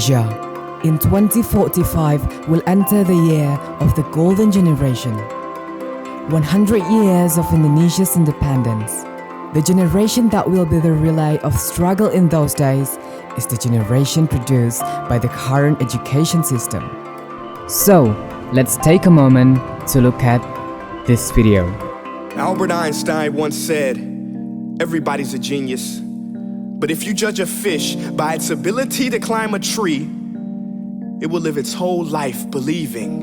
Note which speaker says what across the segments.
Speaker 1: Indonesia, in 2045, will enter the year of the golden generation. 100 years of Indonesia's independence. The generation that will be the relay of struggle in those days is the generation produced by the current education system. So, let's take a moment to look at this video.
Speaker 2: Albert Einstein once said, "Everybody's a genius. But if you judge a fish by its ability to climb a tree, it will live its whole life believing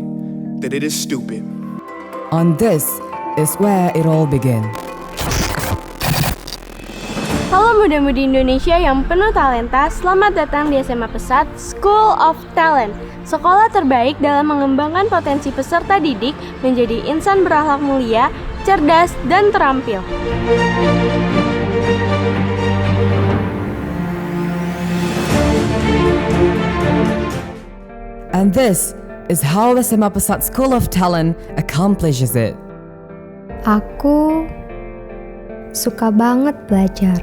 Speaker 2: that it is stupid."
Speaker 1: And this is where it all began.
Speaker 3: Halo muda-mudi Indonesia yang penuh talenta, selamat datang di SMA Pesat School of Talent. Sekolah terbaik dalam mengembangkan potensi peserta didik menjadi insan berakhlak mulia, cerdas, dan terampil.
Speaker 1: And this is how the SMA Pesat School of Talent accomplishes it.
Speaker 4: Aku suka banget belajar.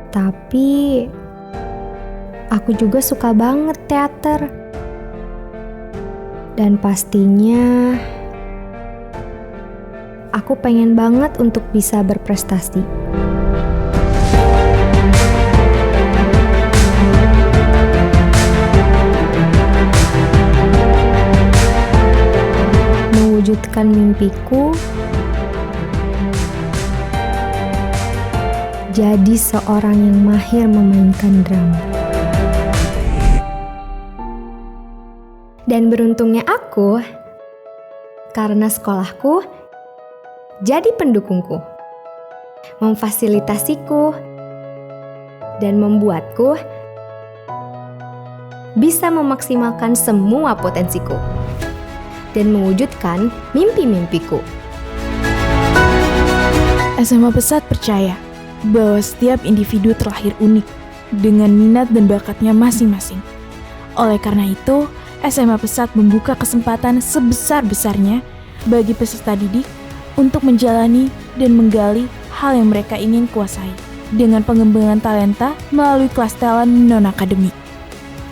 Speaker 4: Tapi aku juga suka banget teater. Dan pastinya aku pengen banget untuk bisa berprestasi. Mewujudkan mimpiku jadi seorang yang mahir memainkan drum. Dan beruntungnya aku, karena sekolahku jadi pendukungku, memfasilitasiku, dan membuatku bisa memaksimalkan semua potensiku dan mewujudkan mimpi-mimpiku.
Speaker 5: SMA Pesat percaya bahwa setiap individu terlahir unik dengan minat dan bakatnya masing-masing. Oleh karena itu, SMA Pesat membuka kesempatan sebesar-besarnya bagi peserta didik untuk menjalani dan menggali hal yang mereka ingin kuasai dengan pengembangan talenta melalui kelas talent non-akademik.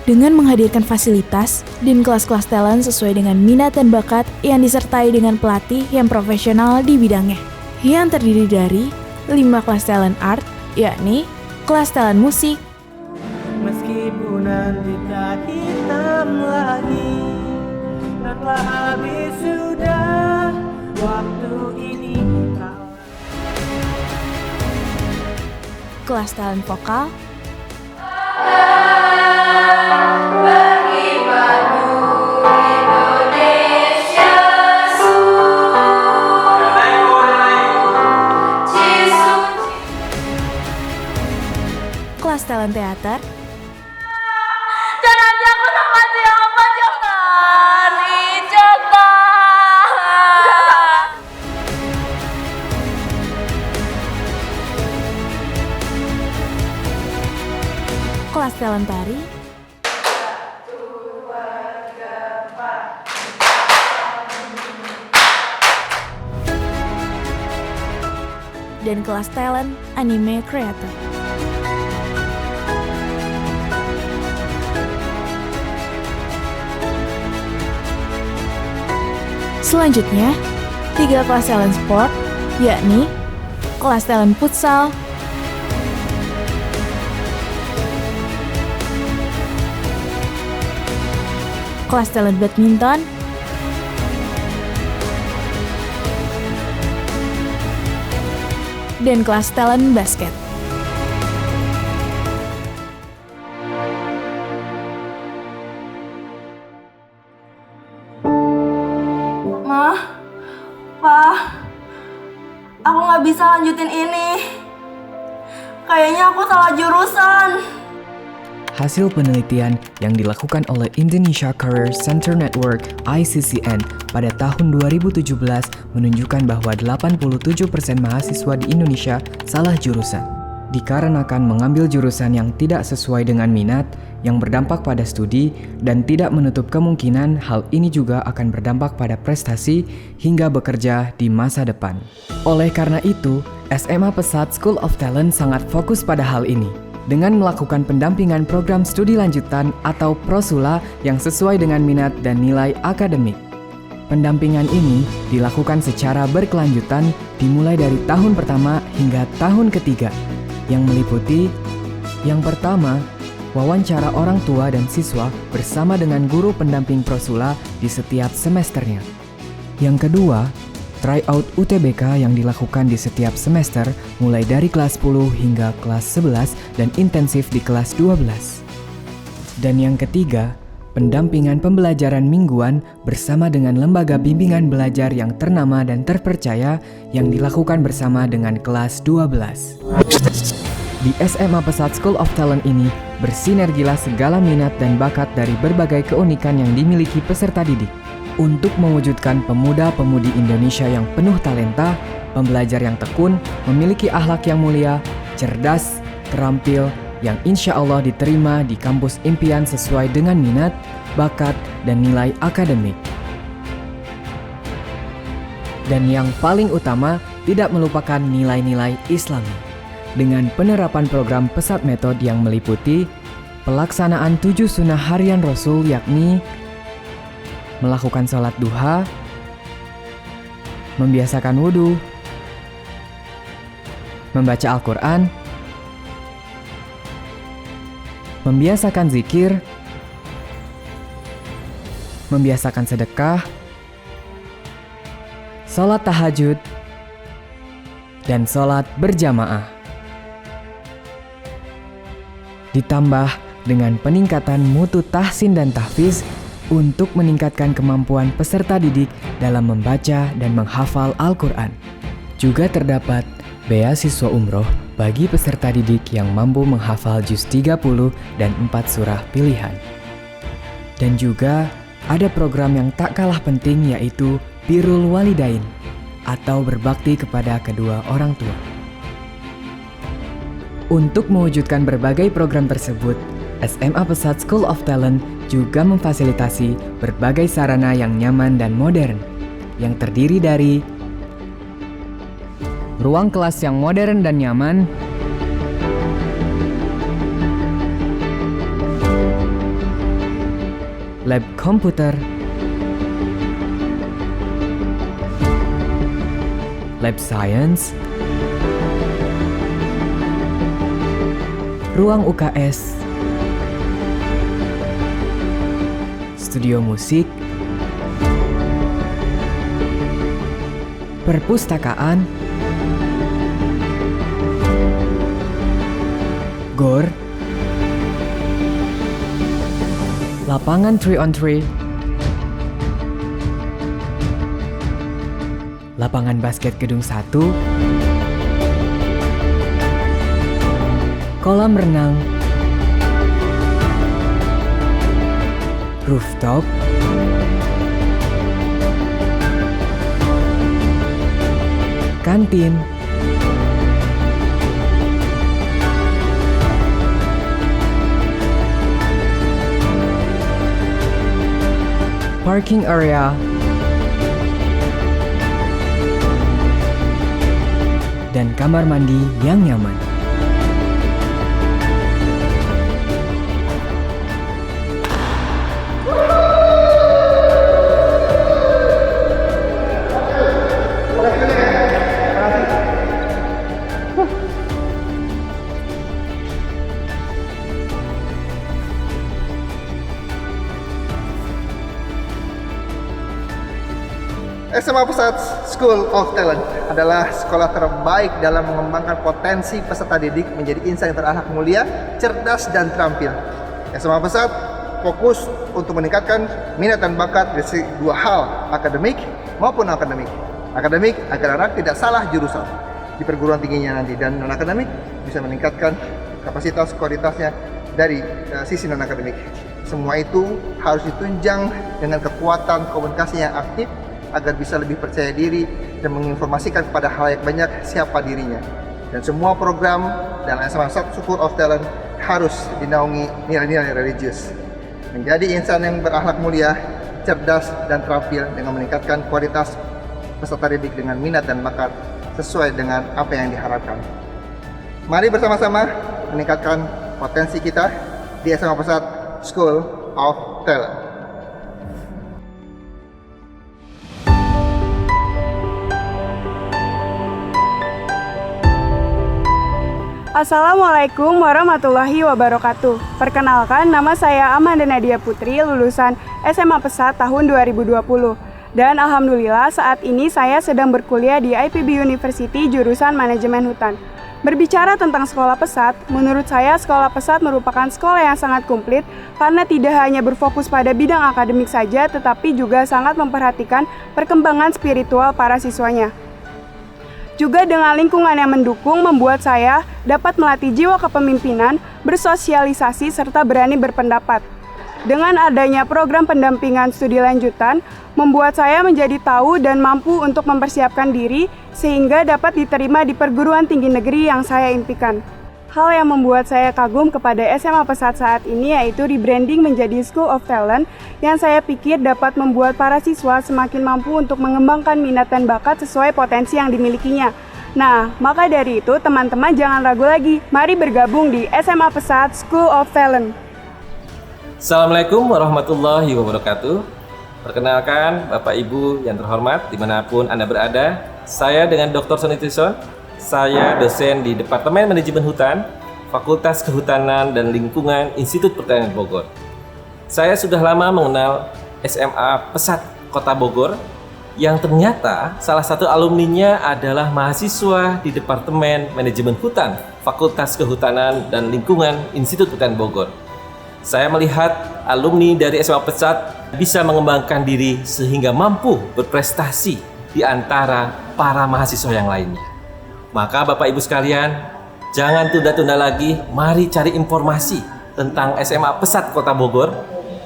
Speaker 5: Dengan menghadirkan fasilitas dan kelas-kelas talent sesuai dengan minat dan bakat yang disertai dengan pelatih yang profesional di bidangnya, yang terdiri dari 5 kelas talent art, yakni kelas talent musik,
Speaker 6: meskipun nanti tak hitam lagi dan telah habis sudah waktu ini,
Speaker 5: kelas talent vokal, kelas talent teater,
Speaker 3: Jangan sama siapa, jangan.
Speaker 5: kelas talent tari, dan kelas talent anime creator. Selanjutnya, 3 kelas talent sport, yakni kelas talent futsal, kelas talent badminton, dan kelas talent basket.
Speaker 7: Ma, Pa, aku nggak bisa lanjutin ini. Kayaknya aku salah jurusan.
Speaker 1: Hasil penelitian yang dilakukan oleh Indonesia Career Center Network (ICCN) pada tahun 2017 menunjukkan bahwa 87% mahasiswa di Indonesia salah jurusan. Dikarenakan mengambil jurusan yang tidak sesuai dengan minat, yang berdampak pada studi, dan tidak menutup kemungkinan hal ini juga akan berdampak pada prestasi hingga bekerja di masa depan. Oleh karena itu, SMA Pesat School of Talent sangat fokus pada hal ini. dengan melakukan pendampingan program studi lanjutan atau prosula yang sesuai dengan minat dan nilai akademik. Pendampingan ini dilakukan secara berkelanjutan dimulai dari tahun pertama hingga tahun ketiga, yang meliputi yang pertama, wawancara orang tua dan siswa bersama dengan guru pendamping prosula di setiap semesternya. Yang kedua, tryout UTBK yang dilakukan di setiap semester mulai dari kelas 10 hingga kelas 11 dan intensif di kelas 12. Dan yang ketiga, pendampingan pembelajaran mingguan bersama dengan lembaga bimbingan belajar yang ternama dan terpercaya yang dilakukan bersama dengan kelas 12. Di SMA Pesat School of Talent ini, bersinergilah segala minat dan bakat dari berbagai keunikan yang dimiliki peserta didik untuk mewujudkan pemuda-pemudi Indonesia yang penuh talenta, pembelajar yang tekun, memiliki akhlak yang mulia, cerdas, terampil, yang insya Allah diterima di kampus impian sesuai dengan minat, bakat, dan nilai akademik. Dan yang paling utama, tidak melupakan nilai-nilai Islami. Dengan penerapan program Pesat Metode yang meliputi pelaksanaan 7 sunnah harian Rasul, yakni melakukan sholat duha, membiasakan wudhu, membaca Al-Quran, membiasakan zikir, membiasakan sedekah, sholat tahajud, dan sholat berjamaah. Ditambah dengan peningkatan mutu tahsin dan tahfiz untuk meningkatkan kemampuan peserta didik dalam membaca dan menghafal Al-Quran. Juga terdapat beasiswa umroh bagi peserta didik yang mampu menghafal juz 30 dan 4 surah pilihan. Dan juga ada program yang tak kalah penting, yaitu Birrul Walidain atau berbakti kepada kedua orang tua. Untuk mewujudkan berbagai program tersebut, SMA Pesat School of Talent juga memfasilitasi berbagai sarana yang nyaman dan modern, yang terdiri dari ruang kelas yang modern dan nyaman, lab komputer, lab science, ruang UKS, studio musik, perpustakaan, GOR, lapangan 3-on-3, lapangan basket gedung 1, kolam renang, rooftop, kantin, parking area, dan kamar mandi yang nyaman.
Speaker 8: SMA Pesat School of Talent adalah sekolah terbaik dalam mengembangkan potensi peserta didik menjadi insan yang berakhlak mulia, cerdas, dan terampil. SMA Pesat fokus untuk meningkatkan minat dan bakat dari dua hal, akademik maupun non-akademik. Akademik agar anak tidak salah jurusan di perguruan tingginya nanti, dan non-akademik bisa meningkatkan kapasitas kualitasnya dari sisi non-akademik. Semua itu harus ditunjang dengan kekuatan komunikasi yang aktif agar bisa lebih percaya diri dan menginformasikan kepada halayak banyak siapa dirinya. Dan semua program dalam SMA School of Talent harus dinaungi nilai-nilai religius. Menjadi insan yang berakhlak mulia, cerdas, dan terampil dengan meningkatkan kualitas peserta didik dengan minat dan bakat sesuai dengan apa yang diharapkan. Mari bersama-sama meningkatkan potensi kita di SMA Pesat School of Talent.
Speaker 9: Assalamualaikum warahmatullahi wabarakatuh. Perkenalkan, nama saya Amanda Nadia Putri, lulusan SMA Pesat tahun 2020. Dan alhamdulillah saat ini saya sedang berkuliah di IPB University jurusan Manajemen Hutan. Berbicara tentang sekolah Pesat, menurut saya sekolah Pesat merupakan sekolah yang sangat komplit karena tidak hanya berfokus pada bidang akademik saja, tetapi juga sangat memperhatikan perkembangan spiritual para siswanya. Juga dengan lingkungan yang mendukung membuat saya dapat melatih jiwa kepemimpinan, bersosialisasi, serta berani berpendapat. Dengan adanya program pendampingan studi lanjutan, membuat saya menjadi tahu dan mampu untuk mempersiapkan diri sehingga dapat diterima di perguruan tinggi negeri yang saya impikan. Hal yang membuat saya kagum kepada SMA Pesat saat ini yaitu rebranding menjadi School of Talent yang saya pikir dapat membuat para siswa semakin mampu untuk mengembangkan minat dan bakat sesuai potensi yang dimilikinya. Nah, maka dari itu teman-teman jangan ragu lagi, mari bergabung di SMA Pesat School of Talent.
Speaker 10: Assalamualaikum warahmatullahi wabarakatuh. Perkenalkan Bapak Ibu yang terhormat dimanapun Anda berada, saya dengan Dr. Sony Trison. Saya dosen di Departemen Manajemen Hutan, Fakultas Kehutanan dan Lingkungan Institut Pertanian Bogor. Saya sudah lama mengenal SMA Pesat Kota Bogor, yang ternyata salah satu alumninya adalah mahasiswa di Departemen Manajemen Hutan, Fakultas Kehutanan dan Lingkungan Institut Pertanian Bogor. Saya melihat alumni dari SMA Pesat bisa mengembangkan diri sehingga mampu berprestasi di antara para mahasiswa yang lainnya. Maka Bapak Ibu sekalian, jangan tunda-tunda lagi, mari cari informasi tentang SMA Pesat Kota Bogor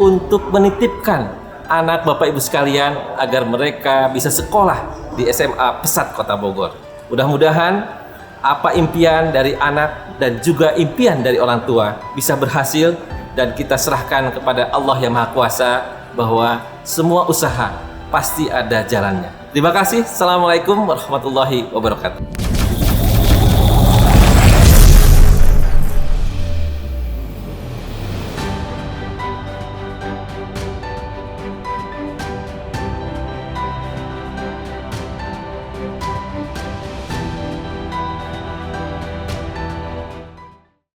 Speaker 10: untuk menitipkan anak Bapak Ibu sekalian agar mereka bisa sekolah di SMA Pesat Kota Bogor. Mudah-mudahan apa impian dari anak dan juga impian dari orang tua bisa berhasil dan kita serahkan kepada Allah yang Maha Kuasa bahwa semua usaha pasti ada jalannya. Terima kasih. Assalamualaikum warahmatullahi wabarakatuh.